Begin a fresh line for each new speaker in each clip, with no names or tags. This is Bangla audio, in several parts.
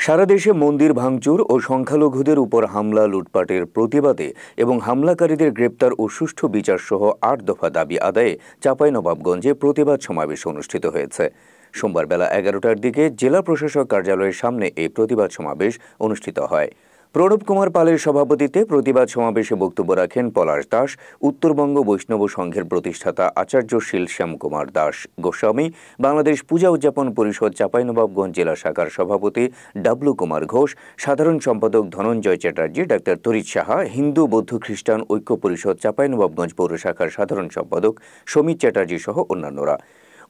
সারা দেশে মন্দির ভাঙচুর ও সংখ্যালঘুদের উপর হামলা লুটপাটের প্রতিবাদে এবং হামলাকারীদের গ্রেপ্তার ও সুষ্ঠু বিচার সহ ৮ দফা দাবি আদায়ে চাঁপাইনবাবগঞ্জে প্রতিবাদ সমাবেশ অনুষ্ঠিত হয়েছে। সোমবার বেলা ১১টার দিকে জেলা প্রশাসক কার্যালয়ের সামনে এই প্রতিবাদ সমাবেশ অনুষ্ঠিত হয়। প্রণব কুমার পালের সভাপতিত্বে প্রতিবাদ সমাবেশে বক্তব্য রাখেন পলাশ দাস, উত্তরবঙ্গ বৈষ্ণব সংঘের প্রতিষ্ঠাতা আচার্য শিলশ্যাম কুমার দাস গোস্বামী, বাংলাদেশ পূজা উদযাপন পরিষদ চাঁপাইনবাবগঞ্জ জেলা শাখার সভাপতি ডাবলু কুমার ঘোষ, সাধারণ সম্পাদক ধনঞ্জয় চ্যাটার্জি, ডাক্তার তরিৎ সাহা, হিন্দু বৌদ্ধ খ্রিস্টান ঐক্য পরিষদ চাঁপাইনবাবগঞ্জ পৌর শাখার সাধারণ সম্পাদক সমিত চ্যাটার্জি সহ অন্যান্যরা।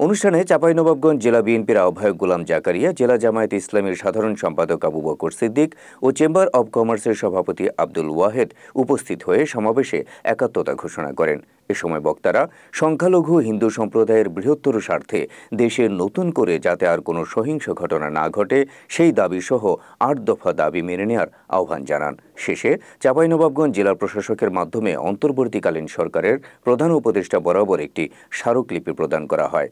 অনুষ্ঠানে চাঁপাইনবাবগঞ্জ জেলা বিএনপির আহ্বায়ক গোলাম জাকারিয়া, জেলা জামায়াত ইসলামীর সাধারণ সম্পাদক আবু বকর সিদ্দিক ও চেম্বার অব কমার্সের সভাপতি আব্দুল ওয়াহেদ উপস্থিত হয়ে সমাবেশে একাত্মতা ঘোষণা করেন। এ সময় বক্তারা সংখ্যালঘু হিন্দু সম্প্রদায়ের বৃহত্তর স্বার্থে দেশে নতুন করে যাতে আর কোনো সহিংস ঘটনা না ঘটে সেই দাবি সহ ৮ দফা দাবি মেনে নেওয়ার আহ্বান জানান। শেষে চাঁপাইনবাবগঞ্জ জেলা প্রশাসকের মাধ্যমে অন্তর্বর্তীকালীন সরকারের প্রধান উপদেষ্টা বরাবর একটি স্মারকলিপি প্রদান করা হয়।